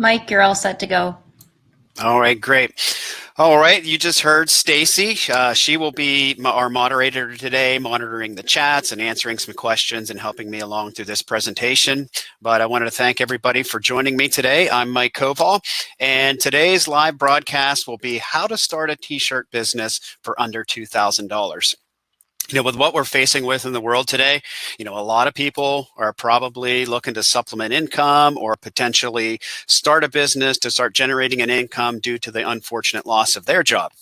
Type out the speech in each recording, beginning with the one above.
Mike, you're all set to go. All right, great. All right, you just heard Stacy. She will be our moderator today, monitoring the chats and answering some questions and helping me along through this presentation. But I wanted to thank everybody for joining me today. I'm Mike Koval, and today's live broadcast will be how to start a t-shirt business for under $2,000. With what we're facing with in the world today, a lot of people are probably looking to supplement income or potentially start a business to start generating an income due to the unfortunate loss of their job.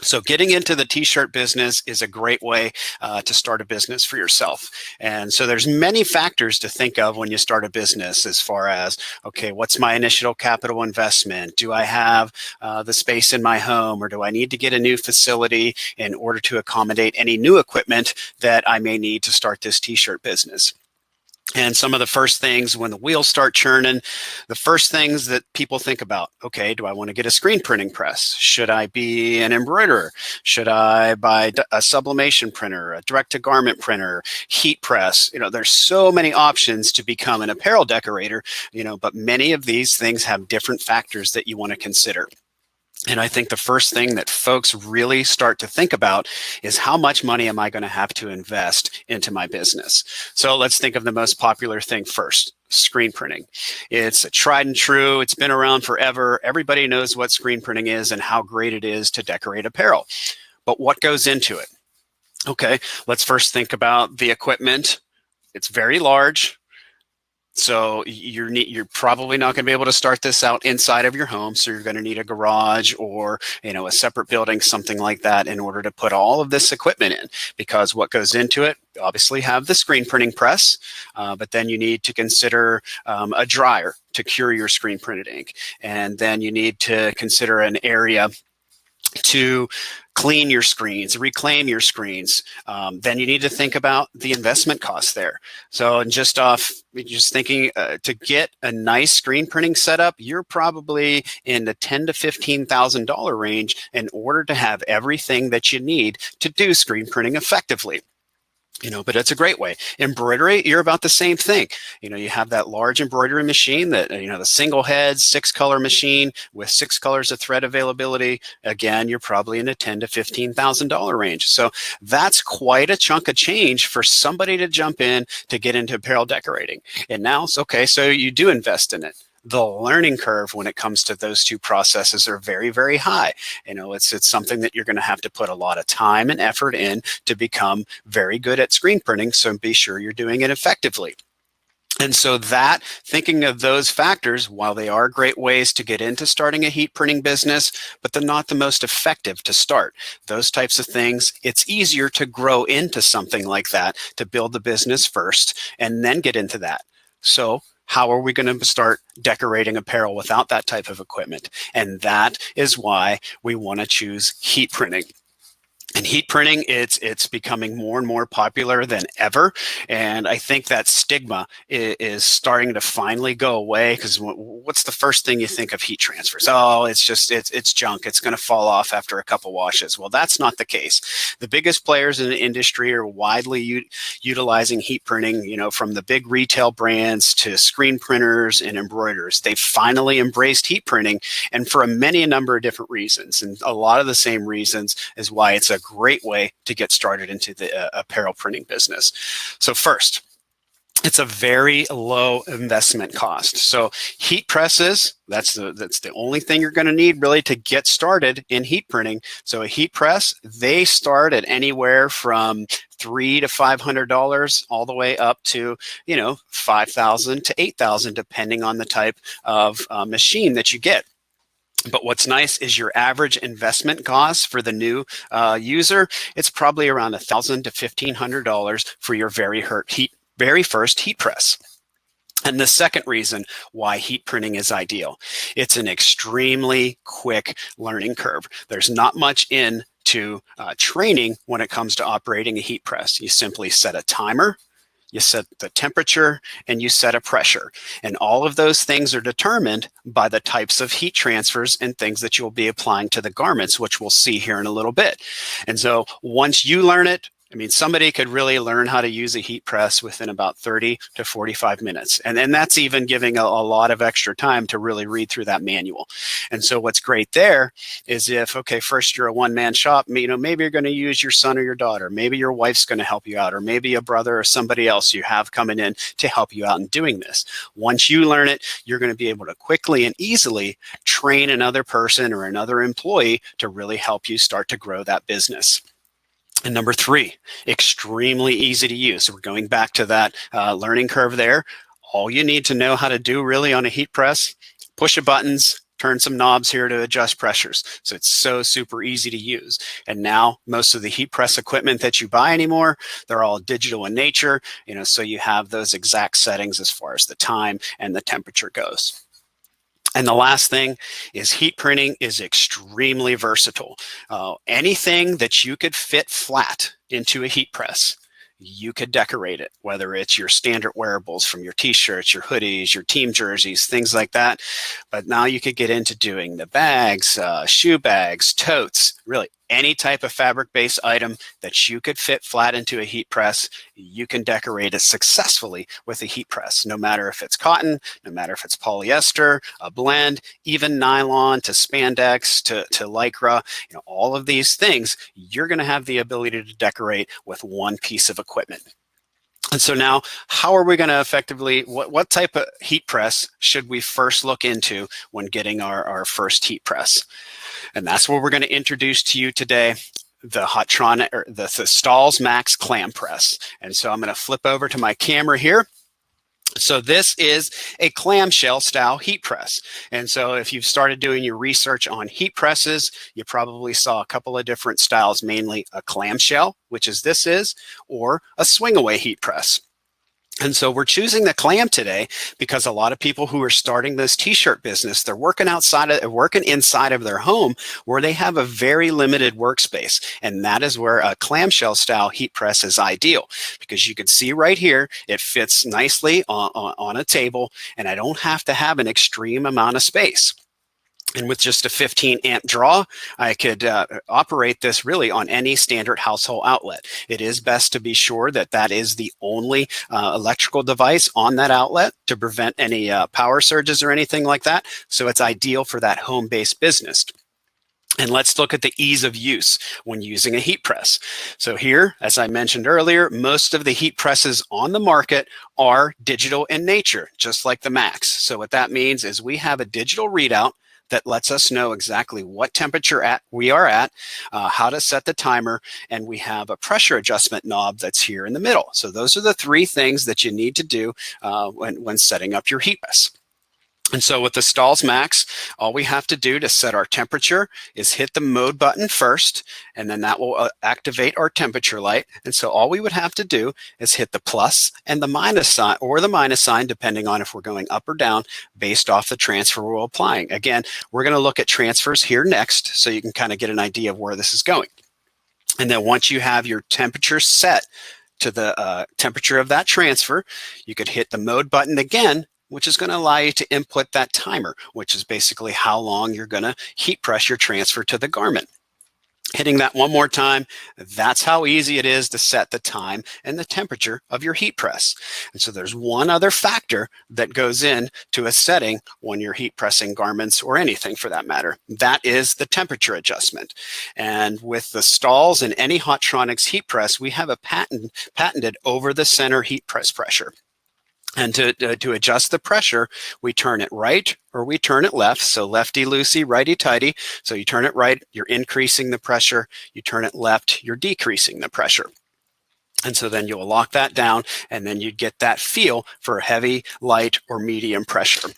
So getting into the t-shirt business is a great way to start a business for yourself. And so there's many factors to think of when you start a business as far as, okay, what's my initial capital investment? Do I have the space in my home, or do I need to get a new facility in order to accommodate any new equipment that I may need to start this t-shirt business? And some of the first things when the wheels start churning, the first things that people think about, okay, do I want to get a screen printing press? Should I be an embroiderer? Should I buy a sublimation printer, a direct-to-garment printer, heat press? There's so many options to become an apparel decorator, but many of these things have different factors that you want to consider. And I think the first thing that folks really start to think about is how much money am I going to have to invest into my business? So let's think of the most popular thing first, screen printing. It's a tried and true. It's been around forever. Everybody knows what screen printing is and how great it is to decorate apparel. But what goes into it? Okay, let's first think about the equipment. It's very large. So you're probably not going to be able to start this out inside of your home. So you're going to need a garage or, a separate building, something like that, in order to put all of this equipment in, because what goes into it, obviously have the screen printing press, but then you need to consider a dryer to cure your screen printed ink. And then you need to consider an area to clean your screens, reclaim your screens. Then you need to think about the investment costs there. So just thinking to get a nice screen printing setup, you're probably in the $10,000 to $15,000 range in order to have everything that you need to do screen printing effectively. But it's a great way. Embroidery, you're about the same thing. You have that large embroidery machine that, the single head, 6-color machine with 6 colors of thread availability. Again, you're probably in a $10,000 to $15,000 range. So that's quite a chunk of change for somebody to jump in to get into apparel decorating. And now it's okay, so you do invest in it. The learning curve when it comes to those two processes are very, very high. It's something that you're going to have to put a lot of time and effort in to become very good at screen printing. So be sure you're doing it effectively. And so thinking of those factors, while they are great ways to get into starting a heat printing business, but they're not the most effective to start. Those types of things, it's easier to grow into something like that, to build the business first and then get into that. So how are we going to start decorating apparel without that type of equipment? And that is why we want to choose heat printing. And heat printing, it's becoming more and more popular than ever. And I think that stigma is starting to finally go away, because what's the first thing you think of heat transfers? Oh, it's junk. It's going to fall off after a couple washes. Well, that's not the case. The biggest players in the industry are widely utilizing heat printing, from the big retail brands to screen printers and embroiderers. They've finally embraced heat printing, and for a number of different reasons. And a lot of the same reasons is why it's a great way to get started into the apparel printing business. So first, it's a very low investment cost. So heat presses, that's the only thing you're going to need really to get started in heat printing. So a heat press, they start at anywhere from $300 to $500 all the way up to, $5,000 to $8,000, depending on the type of machine that you get. But what's nice is your average investment cost for the new user, it's probably around $1,000 to $1,500 for your very first heat press. And the second reason why heat printing is ideal, it's an extremely quick learning curve. There's not much into training when it comes to operating a heat press. You simply set a timer, you set the temperature, and you set a pressure. And all of those things are determined by the types of heat transfers and things that you'll be applying to the garments, which we'll see here in a little bit. And so once you learn it, I mean, somebody could really learn how to use a heat press within about 30 to 45 minutes. And then that's even giving a lot of extra time to really read through that manual. And so what's great there is if, okay, first you're a one-man shop, maybe you're going to use your son or your daughter. Maybe your wife's going to help you out, or maybe a brother or somebody else you have coming in to help you out in doing this. Once you learn it, you're going to be able to quickly and easily train another person or another employee to really help you start to grow that business. And number 3, extremely easy to use. So we're going back to that learning curve there. All you need to know how to do really on a heat press, push the buttons, turn some knobs here to adjust pressures. So it's so super easy to use. And now most of the heat press equipment that you buy anymore, they're all digital in nature, so you have those exact settings as far as the time and the temperature goes. And the last thing is heat printing is extremely versatile. Anything that you could fit flat into a heat press, you could decorate it, whether it's your standard wearables from your t-shirts, your hoodies, your team jerseys, things like that. But now you could get into doing the bags, shoe bags, totes, really any type of fabric-based item that you could fit flat into a heat press, you can decorate it successfully with a heat press, no matter if it's cotton, no matter if it's polyester, a blend, even nylon to spandex to lycra, all of these things, you're going to have the ability to decorate with one piece of equipment. And so now, how are we going to effectively, what type of heat press should we first look into when getting our first heat press? And that's what we're going to introduce to you today, the Hotronic, or the Stahls Max Clam Press. And so I'm going to flip over to my camera here. So this is a clamshell style heat press. And so if you've started doing your research on heat presses, you probably saw a couple of different styles, mainly a clamshell, which this is, or a swing away heat press. And so we're choosing the clam today because a lot of people who are starting this t-shirt business, they're working inside of their home where they have a very limited workspace. And that is where a clamshell style heat press is ideal, because you can see right here, it fits nicely on a table, and I don't have to have an extreme amount of space. And with just a 15 amp draw, I could operate this really on any standard household outlet. It is best to be sure that that is the only electrical device on that outlet to prevent any power surges or anything like that. So it's ideal for that home-based business. And let's look at the ease of use when using a heat press. So here, as I mentioned earlier, most of the heat presses on the market are digital in nature, just like the Max. So what that means is we have a digital readout that lets us know exactly what temperature we are at, how to set the timer, and we have a pressure adjustment knob that's here in the middle. So those are the 3 things that you need to do when setting up your heat press. And so with the Stahls Max, all we have to do to set our temperature is hit the mode button first, and then that will activate our temperature light. And so all we would have to do is hit the plus and the minus sign, or the minus sign, depending on if we're going up or down based off the transfer we're applying. Again, we're going to look at transfers here next, so you can kind of get an idea of where this is going. And then once you have your temperature set to the temperature of that transfer, you could hit the mode button again, which is going to allow you to input that timer, which is basically how long you're going to heat press your transfer to the garment. Hitting that one more time, that's how easy it is to set the time and the temperature of your heat press. And so there's one other factor that goes in to a setting when you're heat pressing garments or anything for that matter. That is the temperature adjustment. And with the Stahls and any Hotronics heat press, we have a patented over the center heat press pressure. And to adjust the pressure, we turn it right or we turn it left. So lefty-loosey, righty-tighty. So you turn it right, you're increasing the pressure. You turn it left, you're decreasing the pressure. And so then you'll lock that down, and then you'd get that feel for heavy, light, or medium pressure.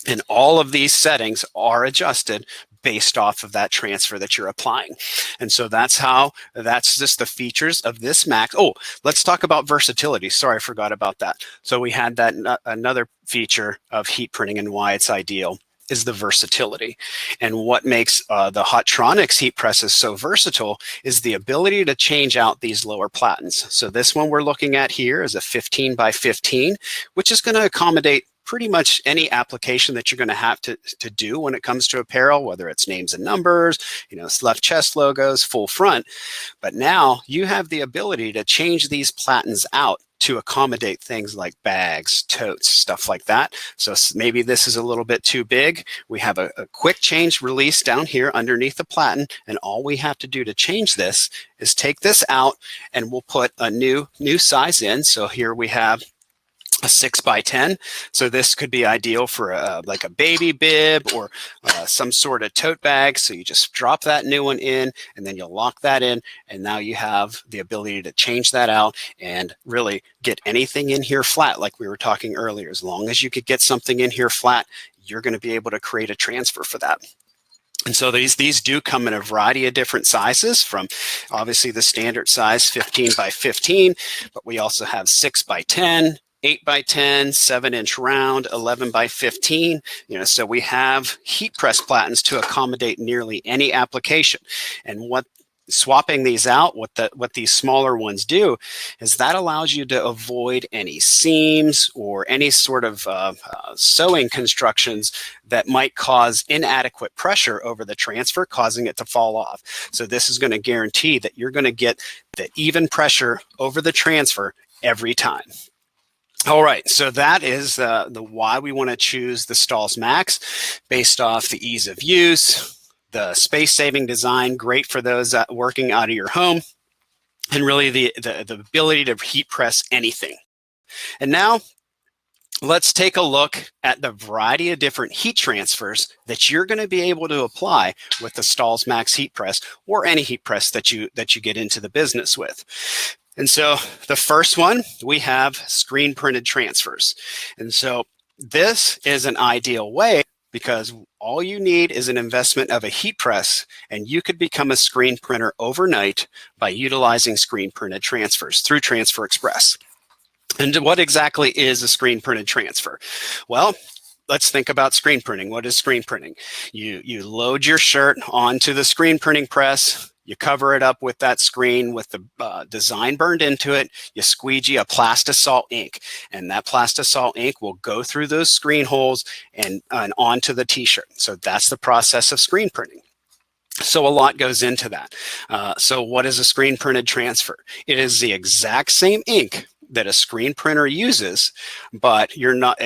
And all of these settings are adjusted based off of that transfer that you're applying. And so that's just the features of this Max. Oh, let's talk about versatility. Sorry, I forgot about that. So we had that another feature of heat printing and why it's ideal is the versatility. And what makes the Hotronics heat presses so versatile is the ability to change out these lower platens. So this one we're looking at here is a 15 by 15, which is going to accommodate pretty much any application that you're going to have to do when it comes to apparel, whether it's names and numbers, left chest logos, full front. But now you have the ability to change these platens out to accommodate things like bags, totes, stuff like that. So maybe this is a little bit too big. We have a quick change release down here underneath the platen, and all we have to do to change this is take this out, and we'll put a new size in. So here we have a 6x10. So this could be ideal for like a baby bib or some sort of tote bag. So you just drop that new one in, and then you'll lock that in, and now you have the ability to change that out and really get anything in here flat, like we were talking earlier. As long as you could get something in here flat, you're going to be able to create a transfer for that. And so these do come in a variety of different sizes, from obviously the standard size 15x15, but we also have 6x10, 8x10, 7-inch round, 11x15. So we have heat press platens to accommodate nearly any application. And what swapping these out, what these smaller ones do is that allows you to avoid any seams or any sort of sewing constructions that might cause inadequate pressure over the transfer, causing it to fall off. So this is going to guarantee that you're going to get the even pressure over the transfer every time. All right, so that is the why we want to choose the Stahls Max, based off the ease of use, the space-saving design, great for those working out of your home, and really the ability to heat press anything. And now let's take a look at the variety of different heat transfers that you're going to be able to apply with the Stahls Max heat press, or any heat press that you get into the business with. And so the first one, we have screen printed transfers. And so this is an ideal way, because all you need is an investment of a heat press, and you could become a screen printer overnight by utilizing screen printed transfers through Transfer Express. And what exactly is a screen printed transfer? Well, let's think about screen printing. What is screen printing? You load your shirt onto the screen printing press. You cover it up with that screen with the design burned into it. You squeegee a Plastisol ink, and that Plastisol ink will go through those screen holes and onto the t-shirt. So that's the process of screen printing. So a lot goes into that. So what is a screen printed transfer? It is the exact same ink that a screen printer uses, but you're not.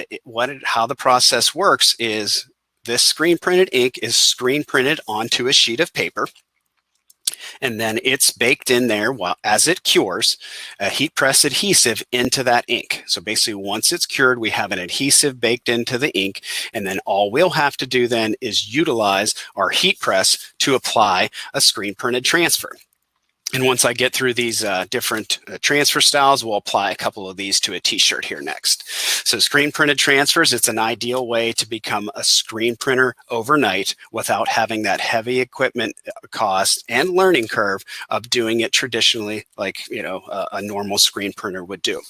How the process works is this screen printed ink is screen printed onto a sheet of paper, and then it's baked in there as it cures, a heat press adhesive into that ink. So basically, once it's cured, we have an adhesive baked into the ink, and then all we'll have to do then is utilize our heat press to apply a screen printed transfer. And once I get through these different transfer styles, we'll apply a couple of these to a t-shirt here next. So screen printed transfers, it's an ideal way to become a screen printer overnight without having that heavy equipment cost and learning curve of doing it traditionally like a normal screen printer would do.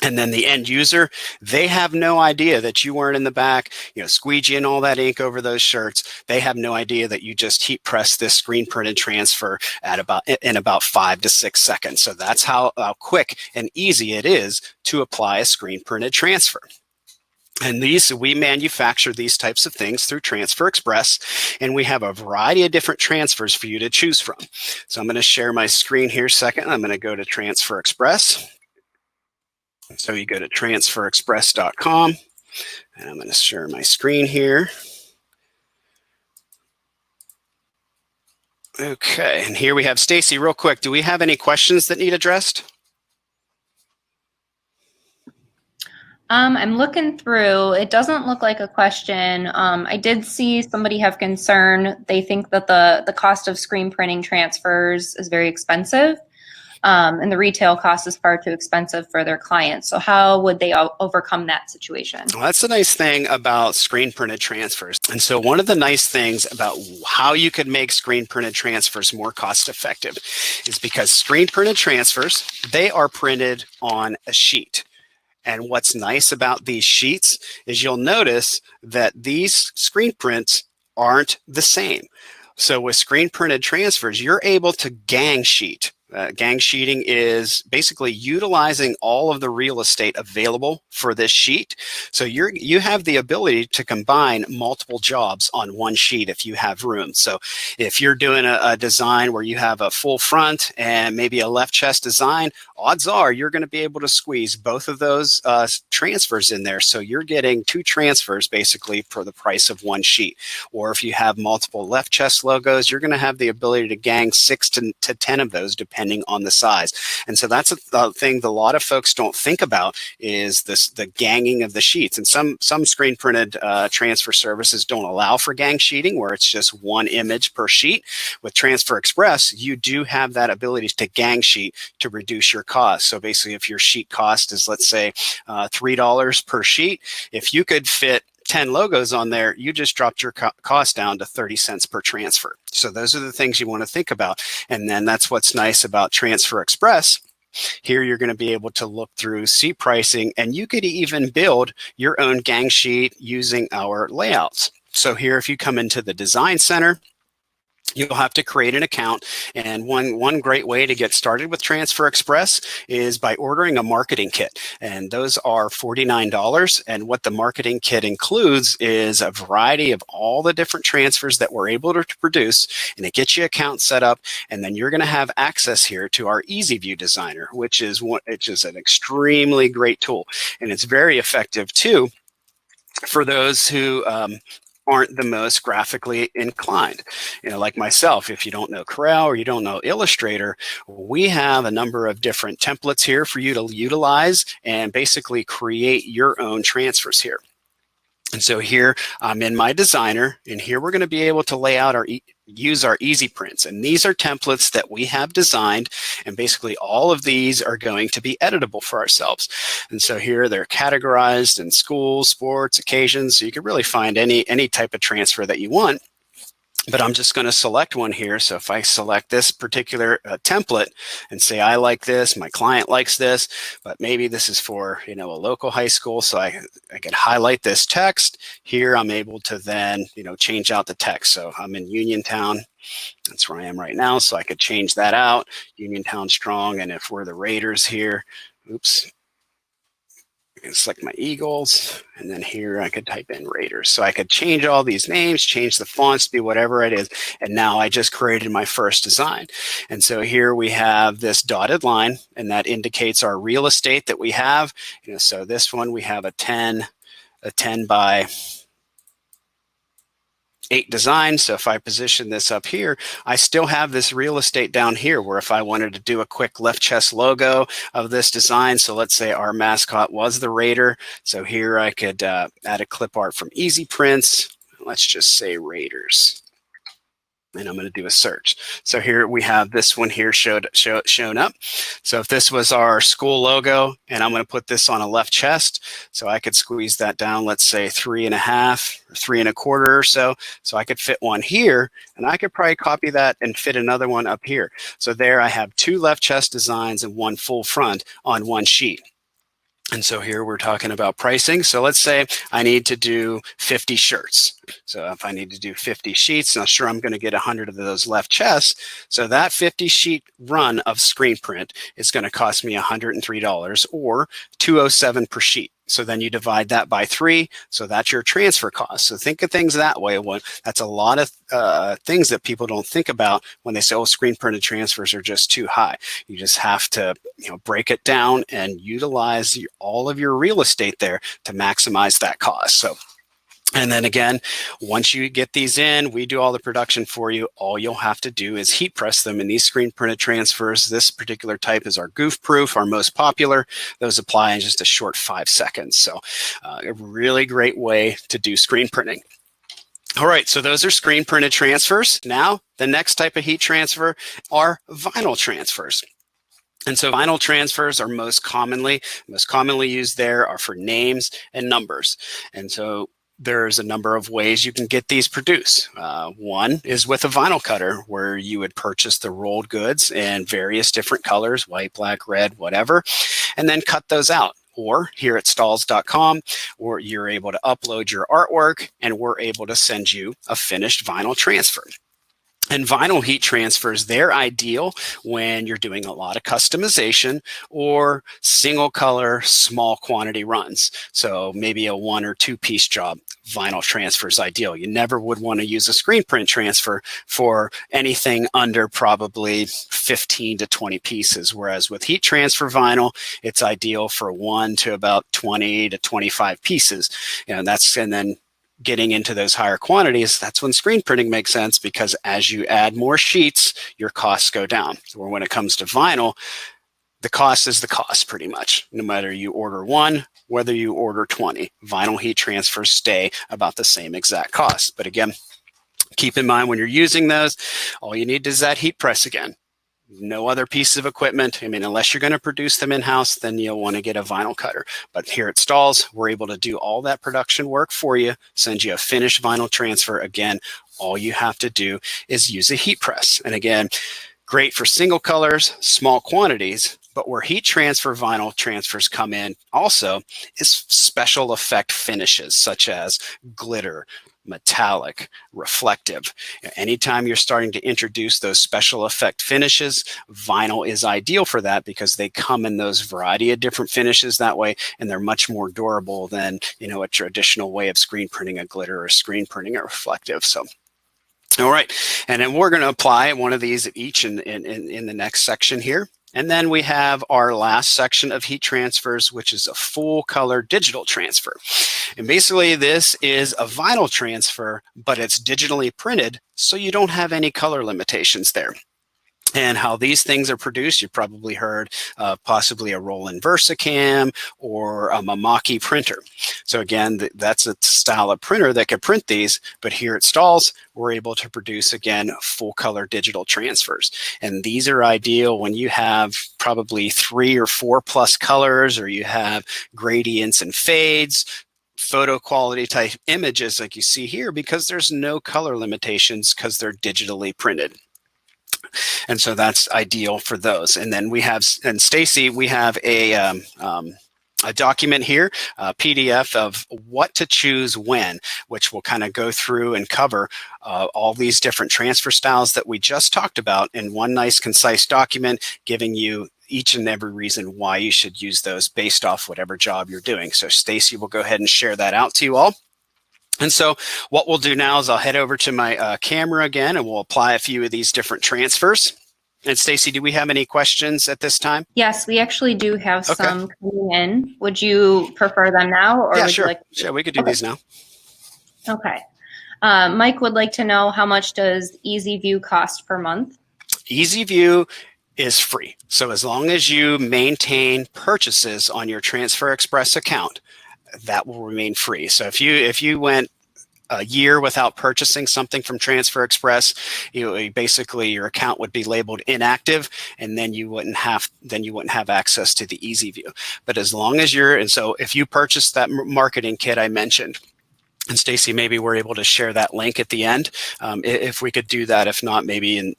And then the end user, they have no idea that you weren't in the back, squeegeeing all that ink over those shirts. They have no idea that you just heat pressed this screen printed transfer in about 5 to 6 seconds. So that's how quick and easy it is to apply a screen printed transfer. And we manufacture these types of things through Transfer Express, and we have a variety of different transfers for you to choose from. So I'm going to share my screen here a second. I'm going to go to Transfer Express. So you go to transferexpress.com, and I'm going to share my screen here. Okay, and here we have Stacy. Real quick, do we have any questions that need addressed? I'm looking through. It doesn't look like a question. I did see somebody have concern. They think that the cost of screen printing transfers is very expensive. And the retail cost is far too expensive for their clients. So how would they overcome that situation? Well, that's the nice thing about screen printed transfers. And so one of the nice things about how you could make screen printed transfers more cost effective is because screen printed transfers, they are printed on a sheet. And what's nice about these sheets is you'll notice that these screen prints aren't the same. So with screen printed transfers, you're able to gang sheet. Gang sheeting is basically utilizing all of the real estate available for this sheet. So you have the ability to combine multiple jobs on one sheet if you have room. So if you're doing a design where you have a full front and maybe a left chest design, odds are you're going to be able to squeeze both of those transfers in there. So you're getting 2 transfers basically for the price of one sheet. Or if you have multiple left chest logos, you're going to have the ability to gang 6 to 10 of those depending on the size. And so that's a thing that a lot of folks don't think about, is the ganging of the sheets. And some screen printed transfer services don't allow for gang sheeting, where it's just one image per sheet. With Transfer Express, you do have that ability to gang sheet to reduce your cost. So basically, if your sheet cost is, let's say, $3 per sheet, if you could fit 10 logos on there, you just dropped your cost down to 30 cents per transfer. So those are the things you want to think about. And then that's what's nice about Transfer Express. Here you're going to be able to look through, see pricing, and you could even build your own gang sheet using our layouts. So here, if you come into the Design Center, you'll have to create an account. And one great way to get started with Transfer Express is by ordering a marketing kit. And those are $49. And what the marketing kit includes is a variety of all the different transfers that we're able to produce. And it gets you account set up. And then you're going to have access here to our Easy View Designer, which is an extremely great tool. And it's very effective too for those who aren't the most graphically inclined. Like myself, if you don't know Corel or you don't know Illustrator, we have a number of different templates here for you to utilize and basically create your own transfers here. And so here I'm in my designer, and here we're going to be able to lay out use our easy prints. And these are templates that we have designed, and basically all of these are going to be editable for ourselves. And so here they're categorized in schools, sports, occasions, so you can really find any type of transfer that you want. But I'm just going to select one here. So if I select this particular template and say, I like this, my client likes this, but maybe this is for, a local high school. So I can highlight this text here. I'm able to then, change out the text. So I'm in Uniontown. That's where I am right now. So I could change that out, Uniontown Strong. And if we're the Raiders here, oops, I can select my Eagles, and then here I could type in Raiders. So I could change all these names, change the fonts, be whatever it is, and now I just created my first design. And so here we have this dotted line, and that indicates our real estate that we have. So this one we have a 10 by 8 design. So if I position this up here, I still have this real estate down here, where if I wanted to do a quick left chest logo of this design, so let's say our mascot was the Raider. So here I could add a clip art from Easy Prints. Let's just say Raiders. And I'm going to do a search. So here we have this one here shown up. So if this was our school logo, and I'm going to put this on a left chest, so I could squeeze that down, let's say 3.5 or 3 1/4 or so. So I could fit one here, and I could probably copy that and fit another one up here. So there I have 2 left chest designs and 1 full front on one sheet. And so here we're talking about pricing. So let's say I need to do 50 shirts. So if I need to do 50 sheets, now sure, I'm going to get 100 of those left chests. So that 50 sheet run of screen print is going to cost me $103 or $207 per sheet. So then you divide that by 3. So that's your transfer cost. So think of things that way. That's a lot of things that people don't think about when they say, oh, screen printed transfers are just too high. You just have to break it down and utilize all of your real estate there to maximize that cost. So, and then again, once you get these in, we do all the production for you. All you'll have to do is heat press them in these screen printed transfers. This particular type is our goof proof, our most popular. Those apply in just a short 5 seconds. So a really great way to do screen printing. All right, so those are screen printed transfers. Now, the next type of heat transfer are vinyl transfers. And so vinyl transfers are most commonly used there are for names and numbers. And so there's a number of ways you can get these produced. One is with a vinyl cutter, where you would purchase the rolled goods in various different colors, white, black, red, whatever, and then cut those out. Or here at Stahls.com, or you're able to upload your artwork, and we're able to send you a finished vinyl transfer. And vinyl heat transfers, they're ideal when you're doing a lot of customization or single color, small quantity runs. So maybe a 1 or 2 piece job, vinyl transfer is ideal. You never would want to use a screen print transfer for anything under probably 15 to 20 pieces. Whereas with heat transfer vinyl, it's ideal for 1 to about 20 to 25 pieces. And then getting into those higher quantities, that's when screen printing makes sense, because as you add more sheets, your costs go down. Or when it comes to vinyl, the cost is the cost pretty much. No matter you order 1, whether you order 20, vinyl heat transfers stay about the same exact cost. But again, keep in mind when you're using those, all you need is that heat press again. No other piece of equipment. I mean, unless you're going to produce them in-house, then you'll want to get a vinyl cutter. But here at Stahls, we're able to do all that production work for you, send you a finished vinyl transfer. Again, all you have to do is use a heat press. And again, great for single colors, small quantities, but where heat transfer vinyl transfers come in also is special effect finishes such as glitter, metallic, reflective. Anytime you're starting to introduce those special effect finishes, vinyl is ideal for that because they come in those variety of different finishes that way, and they're much more durable than, a traditional way of screen printing a glitter or screen printing a reflective. So all right, and then we're going to apply one of these each in the next section here. And then we have our last section of heat transfers, which is a full color digital transfer. And basically this is a vinyl transfer, but it's digitally printed, so you don't have any color limitations there. And how these things are produced, you've probably heard possibly a Roland VersaCam or a Mamaki printer. So again, that's a style of printer that can print these, but here at Stahls, we're able to produce, again, full color digital transfers. And these are ideal when you have probably 3 or 4 plus colors, or you have gradients and fades, photo quality type images like you see here, because there's no color limitations because they're digitally printed. And so that's ideal for those. And then we have, and Stacy, we have a document here, a PDF of what to choose when, which will kind of go through and cover all these different transfer styles that we just talked about in one nice concise document, giving you each and every reason why you should use those based off whatever job you're doing. So Stacy will go ahead and share that out to you all. And so what we'll do now is I'll head over to my camera again, and we'll apply a few of these different transfers. And Stacy, do we have any questions at this time? Yes, we actually do have some coming in. Would you prefer them now, or yeah, would sure. you like? Sure, we could do these now. Okay. Mike would like to know, how much does Easy View cost per month? Easy View is free. So as long as you maintain purchases on your Transfer Express account, that will remain free. So if you went a year without purchasing something from Transfer Express, basically your account would be labeled inactive, and then you wouldn't have access to the Easy View. But as long as so if you purchase that marketing kit I mentioned, and Stacy, maybe we're able to share that link at the end, if we could do that. If not, maybe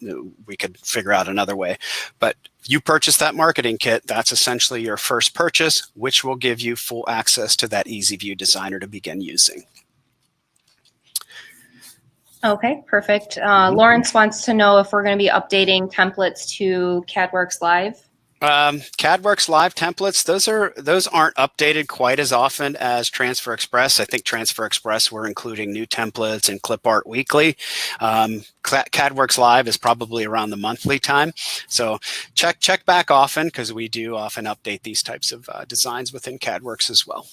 we could figure out another way. But you purchase that marketing kit, that's essentially your first purchase, which will give you full access to that Easy View Designer to begin using. Okay, perfect. Lawrence wants to know if we're going to be updating templates to CADWorks Live. CADWorks Live templates, those aren't updated quite as often as Transfer Express. I think Transfer Express, we're including new templates and clip art weekly. CADWorks Live is probably around the monthly time. So check back often, because we do often update these types of designs within CADWorks as well.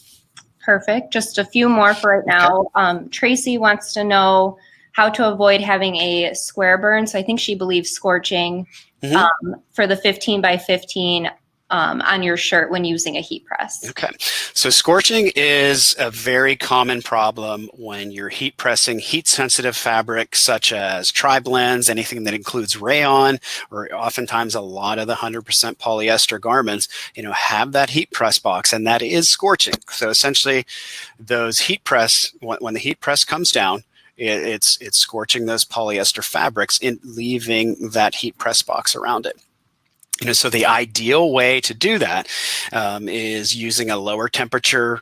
Perfect. Just a few more for right now. Okay. Tracy wants to know how to avoid having a square burn. So I think she believes scorching for the 15 by 15 on your shirt when using a heat press. Okay, so scorching is a very common problem when you're heat pressing heat-sensitive fabric such as tri-blends, anything that includes rayon, or oftentimes a lot of the 100% polyester garments, have that heat press box, and that is scorching. So essentially, those heat press, when the heat press comes down, it's scorching those polyester fabrics and leaving that heat press box around it. So the ideal way to do that is using a lower temperature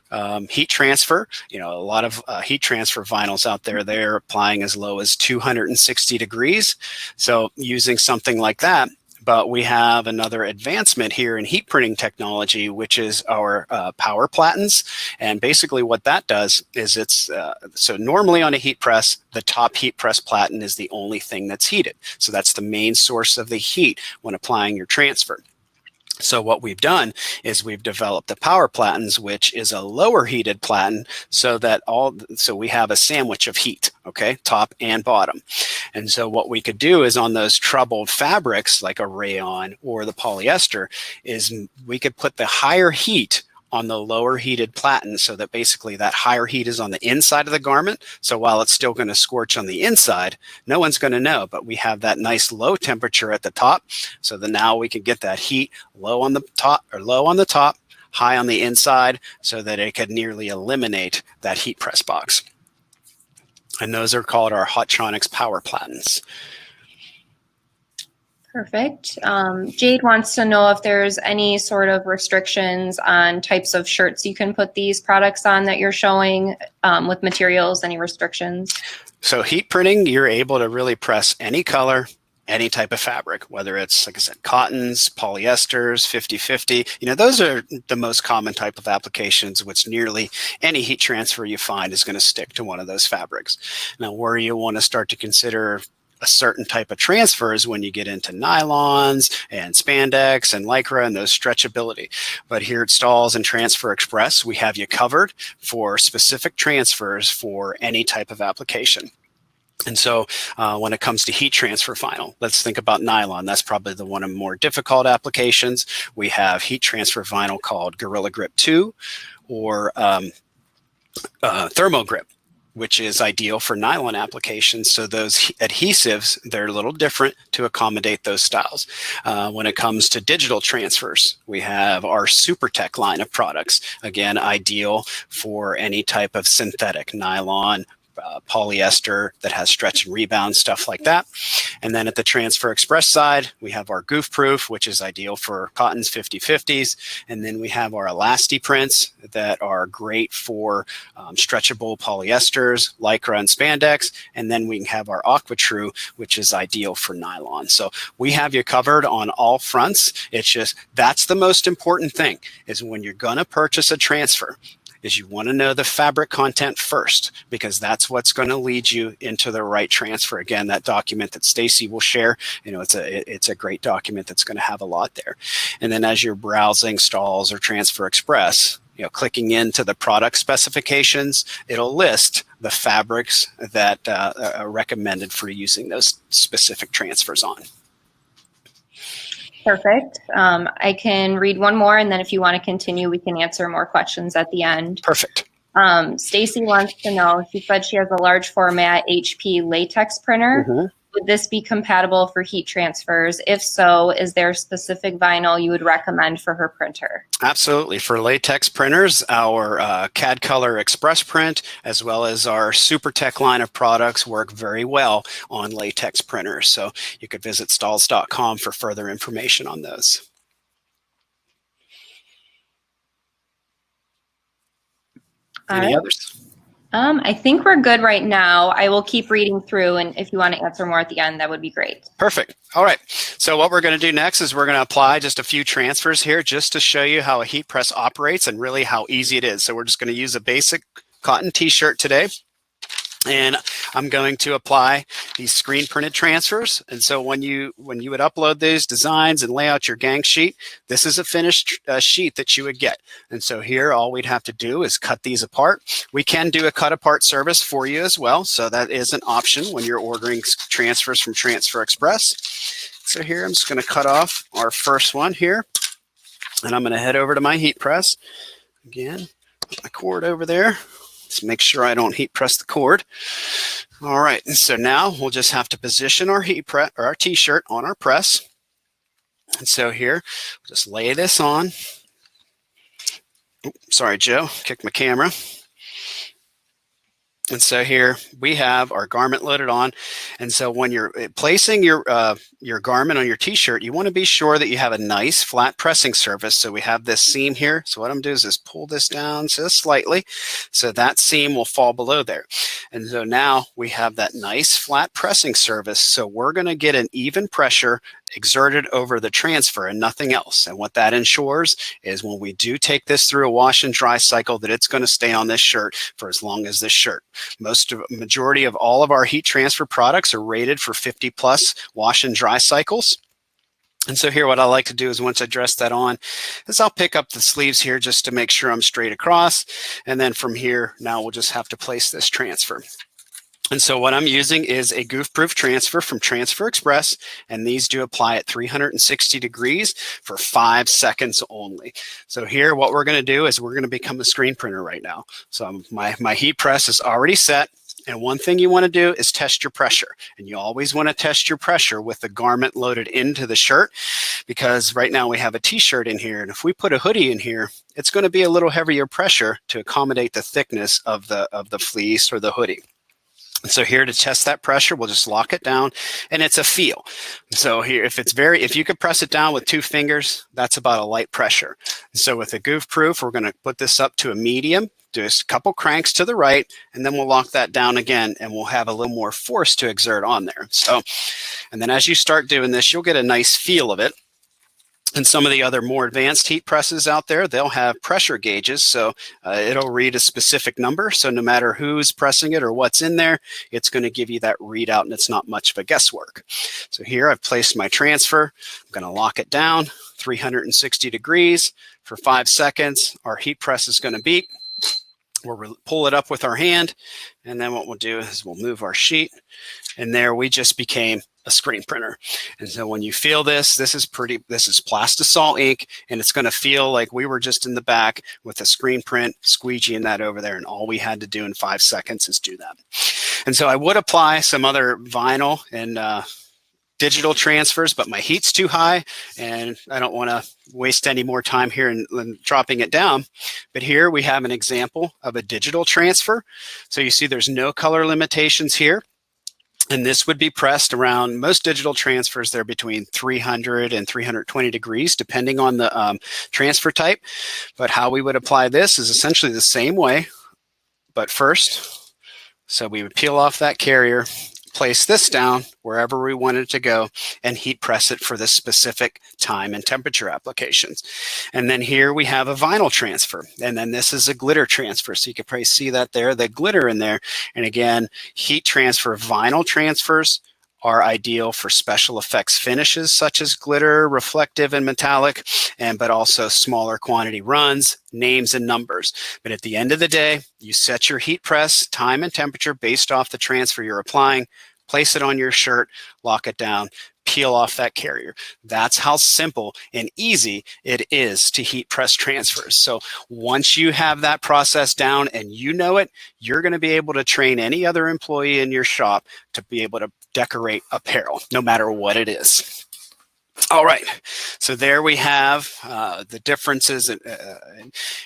heat transfer. A lot of heat transfer vinyls out there, they're applying as low as 260 degrees. So using something like that. But we have another advancement here in heat printing technology, which is our power platens. And basically what that does is so normally on a heat press, the top heat press platen is the only thing that's heated. So that's the main source of the heat when applying your transfer. So what we've done is we've developed the power platens, which is a lower heated platen, so we have a sandwich of heat, okay, top and bottom. And so what we could do is on those troubled fabrics like a rayon or the polyester is we could put the higher heat on the lower heated platen, so that basically that higher heat is on the inside of the garment. So while it's still going to scorch on the inside, no one's going to know, but we have that nice low temperature at the top. So that now we can get that heat low on the top, high on the inside, so that it could nearly eliminate that heat press box. And those are called our Hotronix power platens. Perfect. Jade wants to know if there's any sort of restrictions on types of shirts you can put these products on that you're showing with materials, any restrictions? So heat printing, you're able to really press any color, any type of fabric, whether it's, like I said, cottons, polyesters, 50-50. Those are the most common type of applications, which nearly any heat transfer you find is going to stick to one of those fabrics. Now, where you want to start to consider a certain type of transfer is when you get into nylons and spandex and lycra and those stretchability. But here at Stahls and Transfer Express, we have you covered for specific transfers for any type of application. And so when it comes to heat transfer vinyl, let's think about nylon. That's probably the one of the more difficult applications. We have heat transfer vinyl called Gorilla Grip 2 or Thermo Grip, which is ideal for nylon applications. So those adhesives, they're a little different to accommodate those styles. When it comes to digital transfers, we have our SuperTech line of products. Again, ideal for any type of synthetic nylon, polyester that has stretch and rebound, stuff like that. And then at the Transfer Express side, we have our Goof Proof, which is ideal for cottons, 50-50s. And then we have our Elasti prints that are great for stretchable polyesters, lycra and spandex. And then we can have our AquaTrue, which is ideal for nylon. So we have you covered on all fronts. It's just, that's the most important thing, is when you're going to purchase a transfer, is you want to know the fabric content first, because that's what's going to lead you into the right transfer. Again, that document that Stacy will share, it's a great document that's going to have a lot there. And then as you're browsing Stahls or Transfer Express, clicking into the product specifications, it'll list the fabrics that are recommended for using those specific transfers on. Perfect. I can read one more, and then if you want to continue, we can answer more questions at the end. Perfect. Stacy wants to know, she said she has a large format HP latex printer. Mm-hmm. Would this be compatible for heat transfers? If so, is there a specific vinyl you would recommend for her printer? Absolutely. For latex printers, our CAD Color Express Print, as well as our SuperTech line of products, work very well on latex printers. So you could visit stahls.com for further information on those. Any others? I think we're good right now. I will keep reading through, and if you want to answer more at the end, that would be great. Perfect. All right. So what we're going to do next is we're going to apply just a few transfers here just to show you how a heat press operates and really how easy it is. So we're just going to use a basic cotton t-shirt today. And I'm going to apply these screen printed transfers. And so when you would upload these designs and lay out your gang sheet, this is a finished sheet that you would get. And so here, all we'd have to do is cut these apart. We can do a cut apart service for you as well. So that is an option when you're ordering transfers from Transfer Express. So here, I'm just going to cut off our first one here. And I'm going to head over to my heat press. Again, put my cord over there. Just make sure I don't heat press the cord. All right, and so now we'll just have to position our our t-shirt on our press. And so here, just lay this on. Oops, sorry, Joe, kicked my camera. And so here we have our garment loaded on. And so when you're placing your garment on your t-shirt, you want to be sure that you have a nice flat pressing surface. So we have this seam here. So what I'm doing is pull this down just slightly. So that seam will fall below there. And so now we have that nice flat pressing surface. So we're going to get an even pressure exerted over the transfer and nothing else. And what that ensures is when we do take this through a wash and dry cycle, that it's going to stay on this shirt for as long as this shirt. Majority of all of our heat transfer products are rated for 50 plus wash and dry cycles. And so here what I like to do is once I dress that on is I'll pick up the sleeves here just to make sure I'm straight across. And then from here, now we'll just have to place this transfer. And so what I'm using is a goof-proof transfer from Transfer Express, and these do apply at 360 degrees for 5 seconds only. So here what we're going to do is we're going to become a screen printer right now. So my heat press is already set. And one thing you want to do is test your pressure. And you always want to test your pressure with the garment loaded into the shirt, because right now we have a t-shirt in here. And if we put a hoodie in here, it's going to be a little heavier pressure to accommodate the thickness of the fleece or the hoodie. So here to test that pressure, we'll just lock it down, and it's a feel. So here, if you could press it down with 2 fingers, that's about a light pressure. So with a goof proof, we're going to put this up to a medium, do a couple cranks to the right, and then we'll lock that down again, and we'll have a little more force to exert on there. So, and then as you start doing this, you'll get a nice feel of it. And some of the other more advanced heat presses out there, they'll have pressure gauges. So it'll read a specific number. So no matter who's pressing it or what's in there, it's going to give you that readout, and it's not much of a guesswork. So here I've placed my transfer. I'm going to lock it down 360 degrees for 5 seconds. Our heat press is going to beep. We'll pull it up with our hand. And then what we'll do is we'll move our sheet. And there we just became a screen printer. And so when you feel this, this is plastisol ink, and it's going to feel like we were just in the back with a screen print, squeegeeing that over there, and all we had to do in 5 seconds is do that. And so I would apply some other vinyl and digital transfers, but my heat's too high, and I don't want to waste any more time here in dropping it down. But here we have an example of a digital transfer. So you see there's no color limitations here. And this would be pressed around, most digital transfers, they're between 300 and 320 degrees, depending on the transfer type. But how we would apply this is essentially the same way, but first, so we would peel off that carrier, place this down wherever we wanted it to go, and heat press it for the specific time and temperature applications. And then here we have a vinyl transfer, and then this is a glitter transfer. So you can probably see that there, the glitter in there. And again, heat transfer vinyl transfers are ideal for special effects finishes such as glitter, reflective, and metallic, but also smaller quantity runs, names, and numbers. But at the end of the day, you set your heat press, time, and temperature based off the transfer you're applying, place it on your shirt, lock it down, peel off that carrier. That's how simple and easy it is to heat press transfers. So once you have that process down and you know it, you're going to be able to train any other employee in your shop to be able to decorate apparel, no matter what it is. All right, so there we have the differences.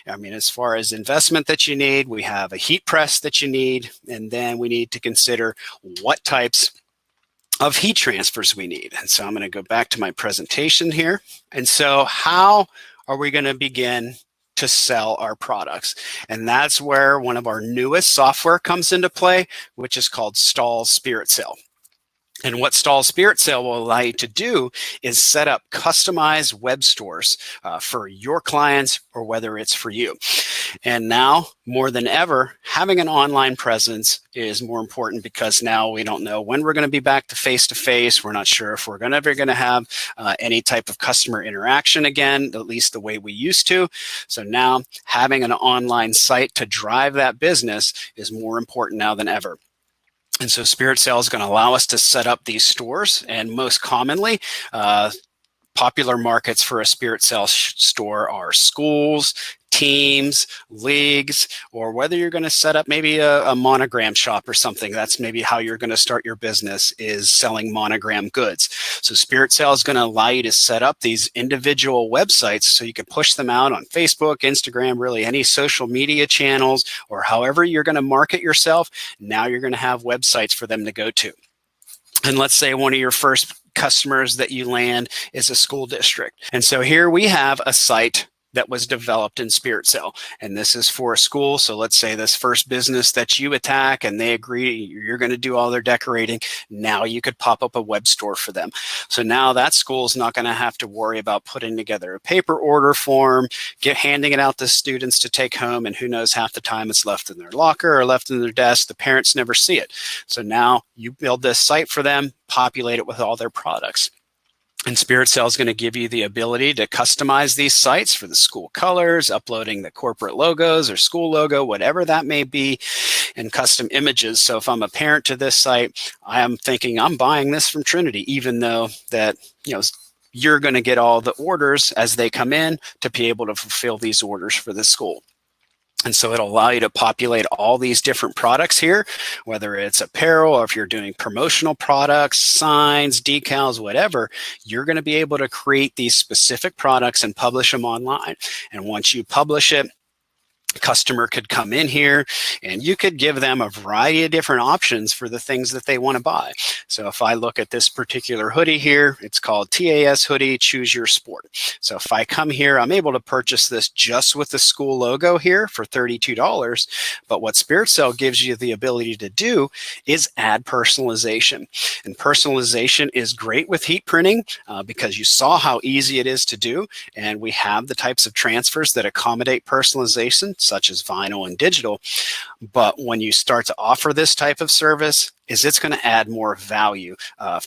I mean, as far as investment that you need, we have a heat press that you need, and then we need to consider what types of heat transfers we need. And so I'm going to go back to my presentation here. And so how are we going to begin to sell our products? And that's where one of our newest software comes into play, which is called Stahls Spirit Sale. And what Stahls Spirit Sale will allow you to do is set up customized web stores for your clients, or whether it's for you. And now, more than ever, having an online presence is more important, because now we don't know when we're going to be back to face-to-face. We're not sure if we're ever going to have any type of customer interaction again, at least the way we used to. So now having an online site to drive that business is more important now than ever. And so Spirit Sale is going to allow us to set up these stores, and most commonly, popular markets for a Spirit Sale store are schools, teams, leagues, or whether you're going to set up maybe a monogram shop or something. That's maybe how you're going to start your business, is selling monogram goods. So Spirit Sale is going to allow you to set up these individual websites so you can push them out on Facebook, Instagram, really any social media channels, or however you're going to market yourself. Now you're going to have websites for them to go to. And let's say one of your first customers that you land is a school district. And so here we have a site that was developed in Spirit Sale, and this is for a school. So let's say this first business that you attack and they agree you're going to do all their decorating. Now you could pop up a web store for them. So now that school is not going to have to worry about putting together a paper order form, handing it out to students to take home, and who knows, half the time it's left in their locker or left in their desk. The parents never see it. So now you build this site for them, populate it with all their products. And Spirit Sale is going to give you the ability to customize these sites for the school colors, uploading the corporate logos or school logo, whatever that may be, and custom images. So if I'm a parent to this site, I am thinking I'm buying this from Trinity, even though that, you're going to get all the orders as they come in to be able to fulfill these orders for the school. And so it'll allow you to populate all these different products here, whether it's apparel or if you're doing promotional products, signs, decals, whatever. You're going to be able to create these specific products and publish them online. And once you publish it, customer could come in here and you could give them a variety of different options for the things that they want to buy. So if I look at this particular hoodie here, it's called TAS hoodie, choose your sport. So if I come here, I'm able to purchase this just with the school logo here for $32. But what Spirit Sale gives you the ability to do is add personalization. And personalization is great with heat printing because you saw how easy it is to do. And we have the types of transfers that accommodate personalization, such as vinyl and digital. But when you start to offer this type of service, it's going to add more value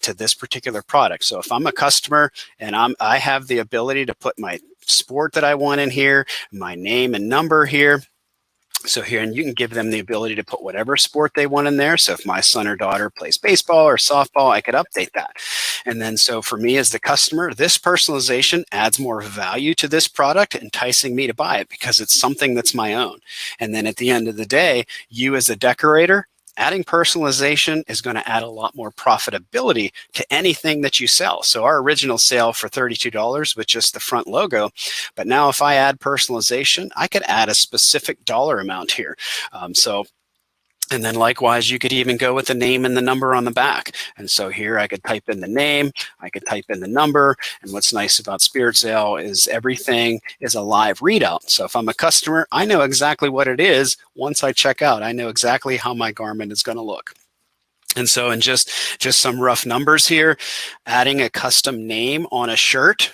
to this particular product. So if I'm a customer and I have the ability to put my sport that I want in here, my name and number here. So here, and you can give them the ability to put whatever sport they want in there. So if my son or daughter plays baseball or softball, I could update that. And then so for me as the customer, this personalization adds more value to this product, enticing me to buy it because it's something that's my own. And then at the end of the day, you as a decorator, adding personalization is going to add a lot more profitability to anything that you sell. So our original sale for $32 with just the front logo, but now if I add personalization, I could add a specific dollar amount here. And then likewise, you could even go with the name and the number on the back. And so here I could type in the name, I could type in the number. And what's nice about Spirit Sale is everything is a live readout. So if I'm a customer, I know exactly what it is. Once I check out, I know exactly how my garment is going to look. And so in just some rough numbers here, adding a custom name on a shirt,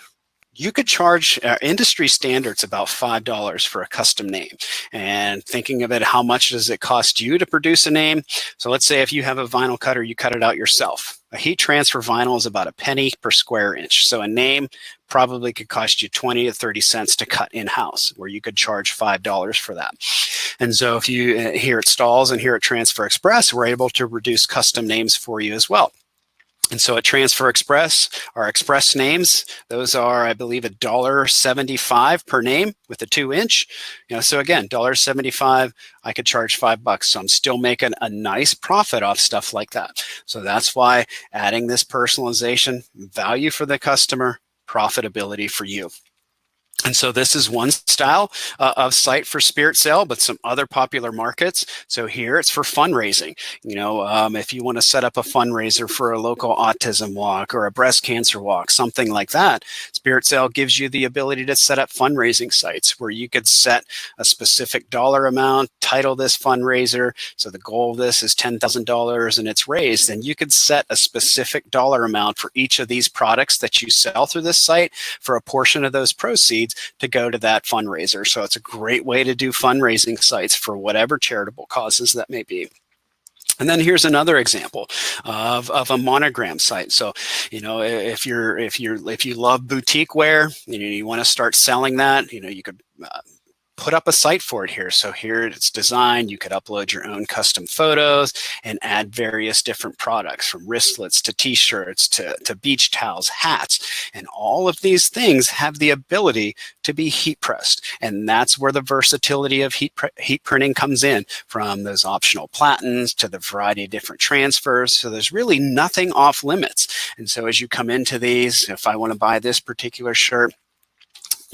you could charge industry standards about $5 for a custom name. And thinking of it, how much does it cost you to produce a name? So let's say if you have a vinyl cutter, you cut it out yourself. A heat transfer vinyl is about a penny per square inch. So a name probably could cost you 20 to 30 cents to cut in-house, where you could charge $5 for that. And so if you here at Stahls and here at Transfer Express, we're able to reduce custom names for you as well. And so at Transfer Express, our express names, those are, I believe, $1.75 per name with a 2-inch. So again, $1.75, I could charge $5. So I'm still making a nice profit off stuff like that. So that's why adding this personalization, value for the customer, profitability for you. And so this is one style of site for Spirit Sale, but some other popular markets. So here it's for fundraising. If you want to set up a fundraiser for a local autism walk or a breast cancer walk, something like that, Spirit Sale gives you the ability to set up fundraising sites where you could set a specific dollar amount, title this fundraiser. So the goal of this is $10,000 and it's raised. And you could set a specific dollar amount for each of these products that you sell through this site for a portion of those proceeds to go to that fundraiser. So it's a great way to do fundraising sites for whatever charitable causes that may be. And then here's another example of a monogram site. So, if you love boutique wear, you want to start selling that, you could put up a site for it here. So here it's designed. You could upload your own custom photos and add various different products, from wristlets to t-shirts to beach towels, hats. And all of these things have the ability to be heat pressed. And that's where the versatility of heat printing comes in, from those optional platens to the variety of different transfers. So there's really nothing off limits. And so as you come into these, if I want to buy this particular shirt,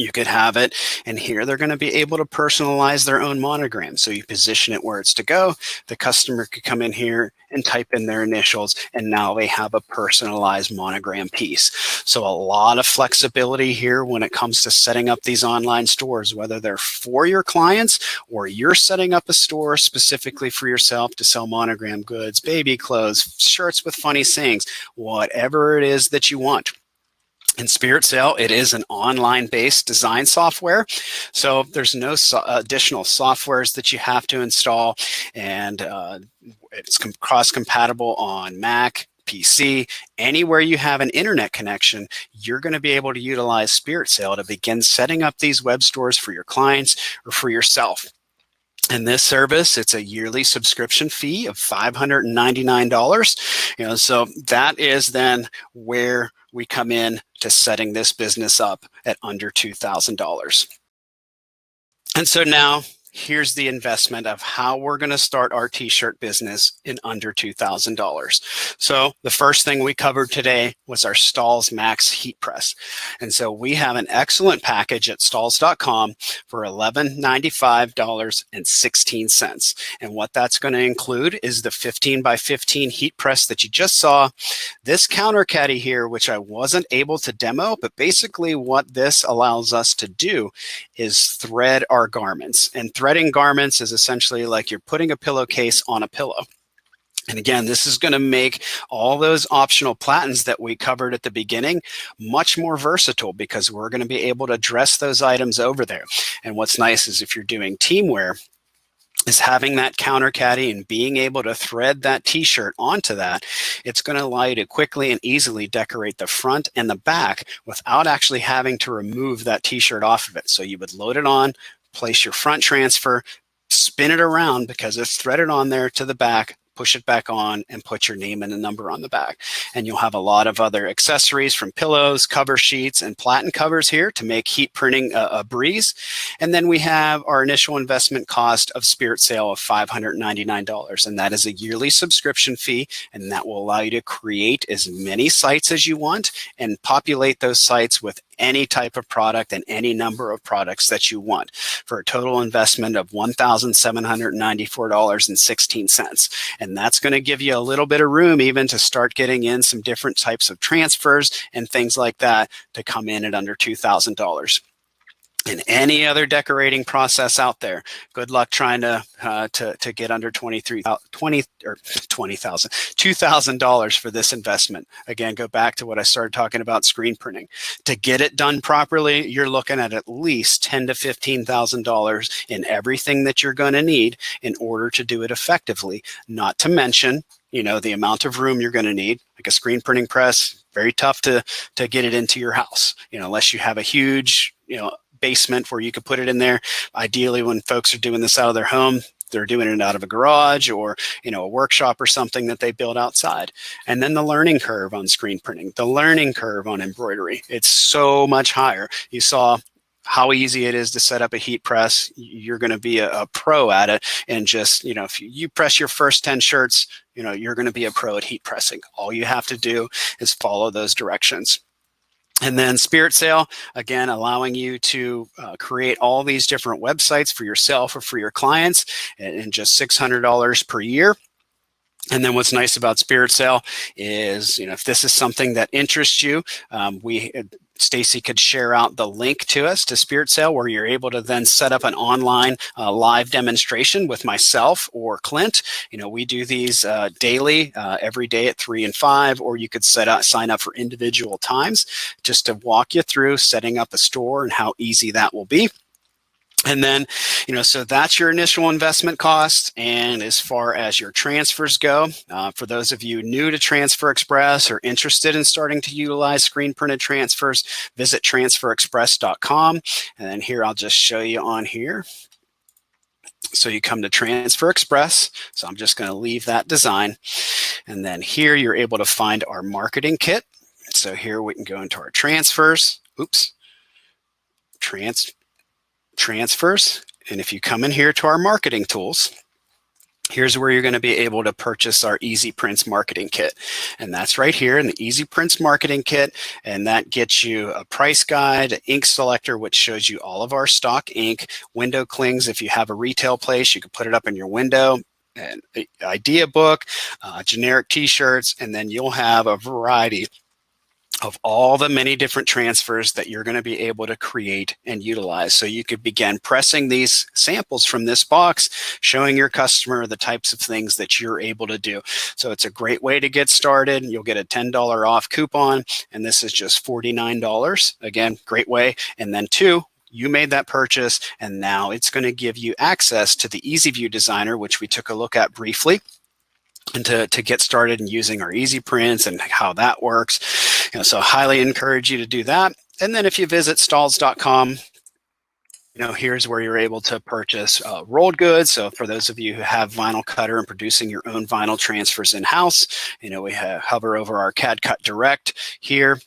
you could have it, and here they're going to be able to personalize their own monogram. So you position it where it's to go. The customer could come in here and type in their initials, and now they have a personalized monogram piece. So a lot of flexibility here when it comes to setting up these online stores, whether they're for your clients or you're setting up a store specifically for yourself to sell monogram goods, baby clothes, shirts with funny sayings, whatever it is that you want. In Spirit Sail, it is an online-based design software, so there's no additional softwares that you have to install, and it's cross-compatible on Mac, PC. Anywhere you have an internet connection, you're going to be able to utilize Spirit Sail to begin setting up these web stores for your clients or for yourself. In this service, it's a yearly subscription fee of $599. So that is then where we come in to setting this business up at under $2,000. And so now here's the investment of how we're going to start our t-shirt business in under $2,000. So the first thing we covered today was our Stahls Max heat press. And so we have an excellent package at stahls.com for $1195.16. And what that's going to include is the 15 by 15 heat press that you just saw, this counter caddy here, which I wasn't able to demo, but basically what this allows us to do is thread our garments. And threading garments is essentially like you're putting a pillowcase on a pillow. And again, this is going to make all those optional platens that we covered at the beginning much more versatile, because we're going to be able to dress those items over there. And what's nice is if you're doing teamwear, is having that counter caddy and being able to thread that t-shirt onto that. It's going to allow you to quickly and easily decorate the front and the back without actually having to remove that t-shirt off of it. So you would load it on, place your front transfer, spin it around because it's threaded on there to the back, push it back on, and put your name and a number on the back. And you'll have a lot of other accessories, from pillows, cover sheets, and platen covers here to make heat printing a breeze. And then we have our initial investment cost of Spirit Sail of $599. And that is a yearly subscription fee. And that will allow you to create as many sites as you want and populate those sites with any type of product and any number of products that you want, for a total investment of $1,794.16. And that's going to give you a little bit of room even to start getting in some different types of transfers and things like that to come in at under $2,000. And any other decorating process out there, good luck trying to get under $2,000 for this investment. Again, go back to what I started talking about, screen printing. To get it done properly, you're looking at least $10,000 to $15,000 in everything that you're going to need in order to do it effectively. Not to mention, the amount of room you're going to need. Like a screen printing press, very tough to get it into your house, unless you have a huge, basement where you could put it in there. Ideally, when folks are doing this out of their home, they're doing it out of a garage or a workshop or something that they build outside. And then the learning curve on screen printing, the learning curve on embroidery, it's so much higher. You saw how easy it is to set up a heat press. You're going to be a pro at it. And just, if you press your first 10 shirts, you're going to be a pro at heat pressing. All you have to do is follow those directions. And then Spirit Sail, again, allowing you to create all these different websites for yourself or for your clients in just $600 per year. And then what's nice about Spirit Sail is, if this is something that interests you, Stacy could share out the link to us to Spirit Sail, where you're able to then set up an online live demonstration with myself or Clint. We do these daily, every day at 3 and 5, or you could sign up for individual times just to walk you through setting up a store and how easy that will be. And then, so that's your initial investment cost. And as far as your transfers go, for those of you new to Transfer Express or interested in starting to utilize screen printed transfers, visit transferexpress.com. And then here, I'll just show you on here. So you come to Transfer Express. So I'm just going to leave that design. And then here you're able to find our marketing kit. So here we can go into our transfers. Transfers. And if you come in here to our marketing tools, here's where you're going to be able to purchase our Easy Prints marketing kit. And that's right here in the Easy Prints marketing kit. And that gets you a price guide, an ink selector, which shows you all of our stock ink, window clings. If you have a retail place, you can put it up in your window, an idea book, generic t-shirts, and then you'll have a variety of all the many different transfers that you're going to be able to create and utilize. So you could begin pressing these samples from this box, showing your customer the types of things that you're able to do. So it's a great way to get started. You'll get a $10 off coupon, and this is just $49. Again, great way. And then two, you made that purchase, and now it's going to give you access to the EasyView Designer, which we took a look at briefly, and to get started in using our Easy Prints and how that works. So I highly encourage you to do that. And then if you visit Stahls.com, here's where you're able to purchase rolled goods. So for those of you who have vinyl cutter and producing your own vinyl transfers in-house, we hover over our CAD Cut Direct here.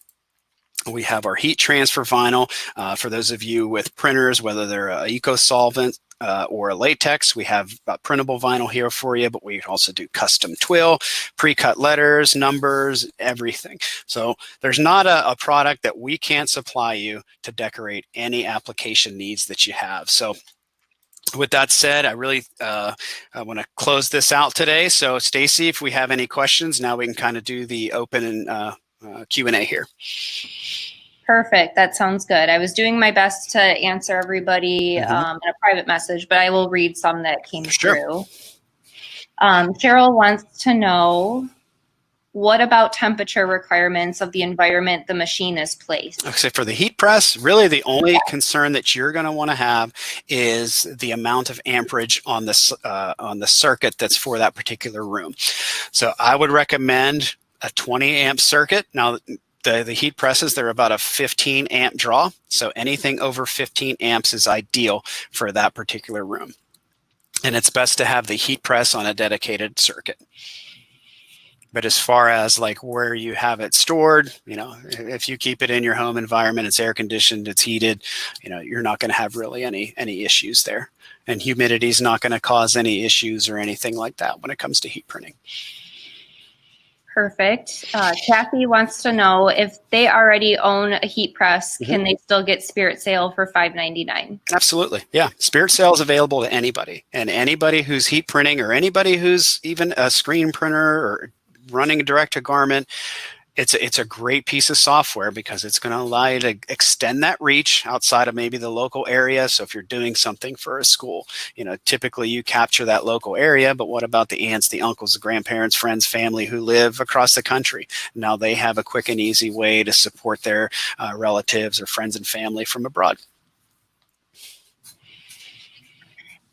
We have our heat transfer vinyl. For those of you with printers, whether they're eco-solvent or a latex, we have printable vinyl here for you, but we also do custom twill, pre-cut letters, numbers, everything. So there's not a product that we can't supply you to decorate any application needs that you have. So with that said, I really I want to close this out today. So Stacy, if we have any questions, now we can kind of do the open and Q&A here. Perfect. That sounds good. I was doing my best to answer everybody in a private message, but I will read some that came through. Cheryl wants to know, what about temperature requirements of the environment the machine is placed? Okay, for the heat press, really the only concern that you're going to want to have is the amount of amperage on the circuit that's for that particular room. So I would recommend a 20 amp circuit. Now, the heat presses, they're about a 15 amp draw. So anything over 15 amps is ideal for that particular room. And it's best to have the heat press on a dedicated circuit. But as far as like where you have it stored, if you keep it in your home environment, it's air conditioned, it's heated, you're not going to have really any issues there. And humidity is not going to cause any issues or anything like that when it comes to heat printing. Perfect. Kathy wants to know, if they already own a heat press, can they still get Spirit Sale for $5.99? Absolutely. Yeah. Spirit Sale is available to anybody, and anybody who's heat printing or anybody who's even a screen printer or running a direct to garment. It's a great piece of software because it's going to allow you to extend that reach outside of maybe the local area. So if you're doing something for a school, typically you capture that local area, but what about the aunts, the uncles, the grandparents, friends, family who live across the country? Now they have a quick and easy way to support their relatives or friends and family from abroad.